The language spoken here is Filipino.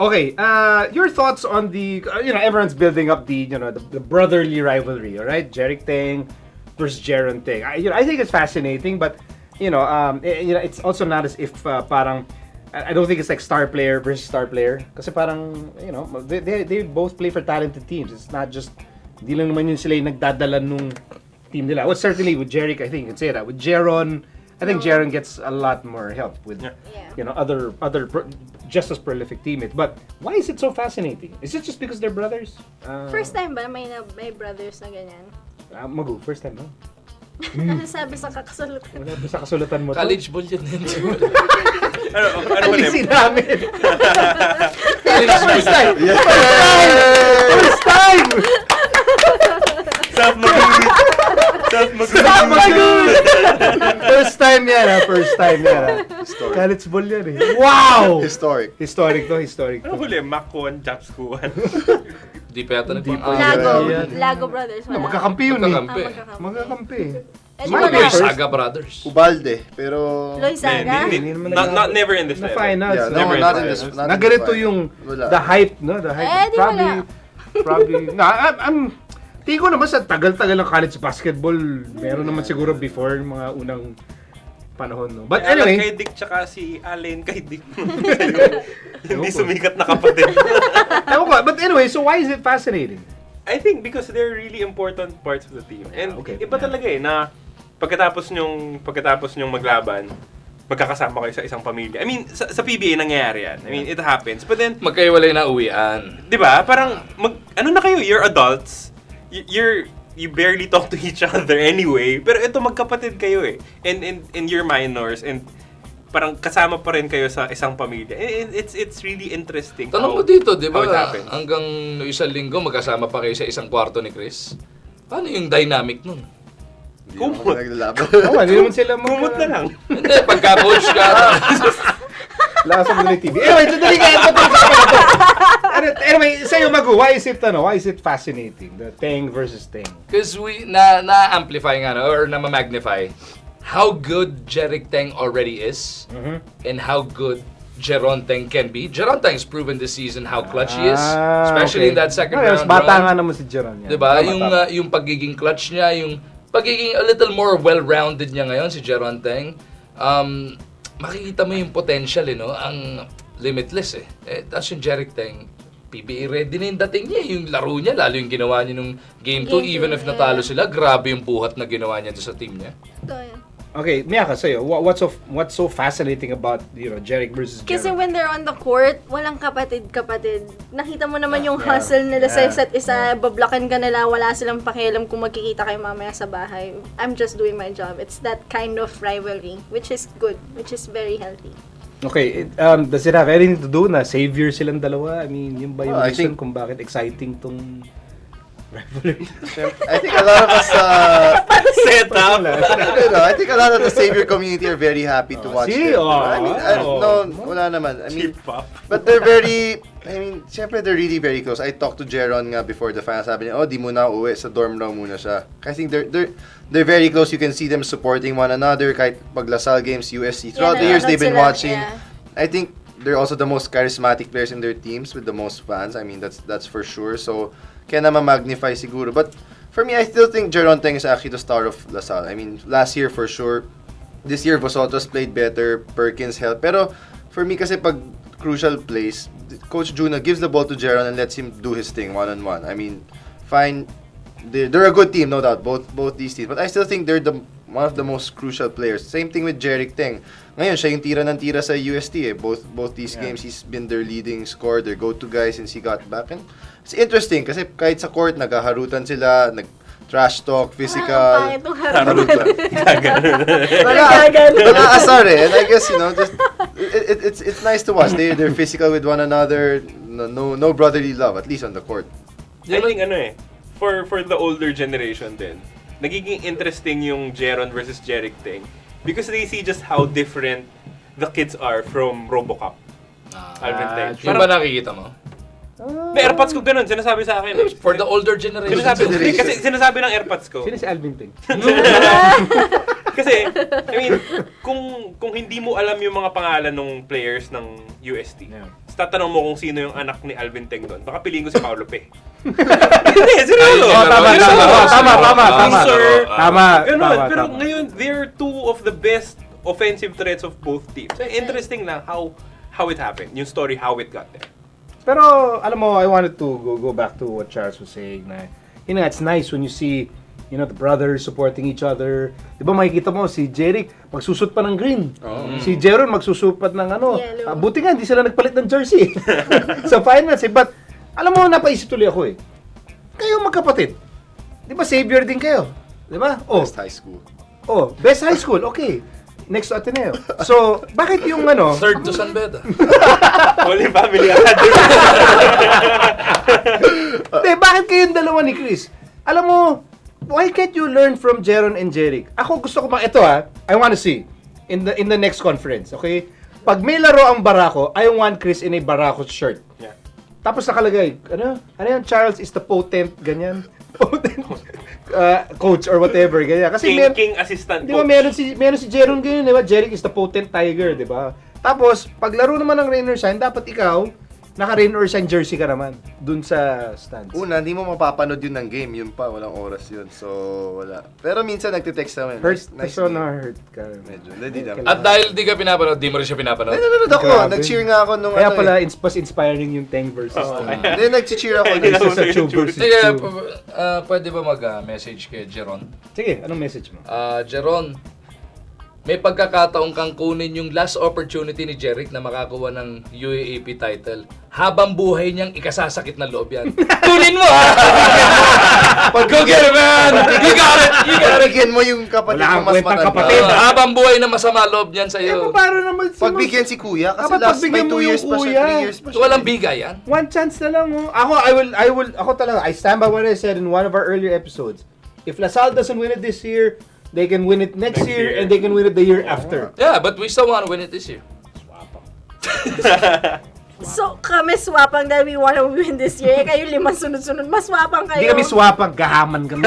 Okay, your thoughts on the, everyone's building up the brotherly rivalry, all right? Jerick Teng versus Jeron Teng. I think it's fascinating, but, it's also not as if parang, I don't think it's like star player versus star player. Kasi parang, they both play for talented teams. It's not just, hindi lang naman yun sila yung nagdadala nung team nila. Well, certainly with Jerick, I think you can say that. With Jeron, I think Jeron gets a lot more help with, other just as prolific teammates. But why is it so fascinating? Is it just because they're brothers? First time ba may brothers na ganyan? Magu, first time, no? Ano sabi sa kakasulutan? Wala ba sa kasulatan mo to? College ball yun din. Ano ulit? namin. First time! First time! First time yan, ha? First time yan, ha? College ball yan, eh. Wow! Historic. Historic to. Ano huli? Makuan, Japskuan. Di pa yata Lago Brothers. Wala. Magkakampi yun, eh. Magkakampi. Magkakampi. Saga Brothers. Ubalde, pero... Loy Saga? Not never in this Na level. finals. Yeah, no, not in this. Na ganito yung the hype, no? The hype. Di wala. Probably. I'm tingin ko naman sa tagal-tagal ng college basketball, meron naman siguro before mga unang panahon, no? But anyway, kay Dick tsaka si Allen kay Dick. Hindi sumikat na kapatid. But anyway, so why is it fascinating? I think because they're really important parts of the team. And iba talaga na pagkatapos nyong maglaban, magkakasama kayo sa isang pamilya. I mean, sa PBA nangyayari yan. I mean, it happens. But then, magkaiwalay na uwian. 'di ba? Parang ano na kayo, you're adults. You barely talk to each other anyway. Pero ito magkapatid kayo eh. And you're minors and parang kasama pa rin kayo sa isang pamilya. It's really interesting. Tanong mo dito, 'di ba? How it happens. Hanggang isang linggo magkasama pa kayo sa isang kwarto ni Chris. Paano yung dynamic nun? Kumot. Hindi naman sila Kumot na lang. Hindi, pagka-coach ka. Lakas mo ng TV. Anyway, dali ka Anyway, sa'yo Magu, why is it fascinating? The Teng versus Teng. Because we na-amplify nga, or na-magnify how good Jerick Teng already is and how good Jeron Teng can be. Jeron Teng's proven this season how clutch he is, especially in that second round bata run. nga naman si Jeron. Diba? Yung pagiging clutch niya, yung pagiging a little more well-rounded niya ngayon, si Jeron Teng. Makikita mo yung potential, no? Ang limitless, eh. Tapos yung Jerick Teng, PBA ready na yung dating niya. Yung laro niya, lalo yung ginawa niya nung Game 2, even if natalo sila, grabe yung buhat na ginawa niya sa team niya. Okay, Miyaka, sa'yo, what's so fascinating about, Jerick versus Jeron? Kasi when they're on the court, walang kapatid. Nakita mo naman yung hustle nila sa isa't isa. Bablakan ka nila, wala silang pakialam kung magkikita kayo mamaya sa bahay. I'm just doing my job. It's that kind of rivalry, which is good, which is very healthy. Okay, does it have anything to do na savior silang dalawa? I mean, yun ba yung reason kung bakit exciting tong rivalry? I think a lot of us Set up. I think a lot of the savior community are very happy to watch them. I mean, wala naman. I mean, but they're syempre they're really very close. I talked to Jeron nga before the final. Sabi niya, di muna uwi, sa dorm raw muna siya. I think they're very close. You can see them supporting one another kahit pag Lasal games, USC. Throughout the years they've been watching. I think they're also the most charismatic players in their teams with the most fans. I mean, that's for sure. So, kaya naman magnify siguro. But for me, I still think Jeron Teng is actually the star of Lasal. I mean, last year for sure. This year, Vosotros played better. Perkins helped. Pero for me kasi pag crucial plays, Coach Juna gives the ball to Jeron and lets him do his thing one-on-one. I mean, fine. They're a good team, no doubt. Both these teams. But I still think they're one of the most crucial players. Same thing with Jerick Teng. Ngayon, siya yung tira ng tira sa UST. Both these games, he's been their leading scorer, their go-to guy since he got back. And it's interesting kasi kahit sa court, naghaharutan sila, trash talk, physical. Harutan. Wala asar eh. And I guess, just it's nice to watch. They're physical with one another. No brotherly love, at least on the court. I think for the older generation din, nagiging interesting yung Jeron versus Jerick Teng because they see just how different the kids are from RoboCop. Alvin Teng. Yung ba nakikita mo? May AirPods ko ganun, sinasabi sa akin. For the older generation. Kasi sinasabi ng AirPods ko. Sino si Alvin Teng? Kasi, I mean, kung hindi mo alam yung mga pangalan ng players ng UST, tatanong mo kung sino yung anak ni Alvin Teng doon, baka piliin ko si Paolo Pe. Hindi, seryoso. Tama. Sir. Tama. Pero ngayon, they're two of the best offensive threats of both teams. Interesting lang how it happened. Yung story, how it got there. Pero, alam mo, I wanted to go back to what Charles was saying na, it's nice when you see, the brothers supporting each other. Di ba makikita mo, si Jeric, magsusut pa ng green. Si Jeron, magsusupat ng Yellow. buti nga, hindi sila nagpalit ng jersey. Sa finals, But, alam mo, napaisip tuloy ako Kayo magkapatid. Di ba, savior din kayo? Di ba? Best high school. Best high school, okay. Next to Ateneo. So, bakit yung Third to San Beda. Holy Family Academy. Bakit kayong dalawa ni Chris? Alam mo, why can't you learn from Jeron and Jeric? Ako gusto ko I wanna see in the next conference, okay? Pag may laro ang Barako, I want Chris in a Barako shirt. Yeah. Tapos nakalagay, ano yan, Charles is the potent, ganyan. Potent coach or whatever, ganyan. Kasi King assistant di ba, coach. meron si Jeron ganyan, di ba? Jeric is the potent tiger, di ba? Tapos, pag laro naman ng rain or shine, dapat ikaw, naka-rain or shine jersey ka naman dun sa stands. Una, hindi mo mapapanood yun ng game. Yun pa, walang oras yun. So, wala. Pero minsan nagtitext naman. Hurt, Nice so game. na-hurt ka. Medyo. Hindi naman. At dahil di ka pinapanood, di mo rin siya pinapanood. Nanonood ako. Grabe. Nag-cheer nga ako nung Kaya pala, mas inspiring yung Teng versus Hindi, nag-cheer ako. Hindi versus na- sa Chu versus Sige, Chu. pwede ba mag-message kay Jeron? Sige, anong message mo? Jeron, may pagkakataon kang kunin yung last opportunity ni Jeric na makakuha ng UAAP title. Habang buhay niyang ikasasakit na loob yan. Kunin mo ha! Go get it, man! You got it! You got it! Bigyan mo yung kapatid Wala mo kang mas kwentang matanda. kapatid. Habang buhay na masama loob niyan sa'yo. Para naman Pagbigyan si kuya, kasi Dapat last pagbigyan may mo 2 years yung pa siya, kuya. 3 years pa siya. Walang bigay yan. One chance na lang, Ako, ako talaga, I stand by what I said in one of our earlier episodes. If LaSalle doesn't win it this year, they can win it next year, and they can win it the year after. Yeah, but we still want to win it this year. So, kami swapang dahil we wanna win this year. Kayo 5 sunod-sunod, mas swapang kayo. Hindi kami swapag, gahaman kami.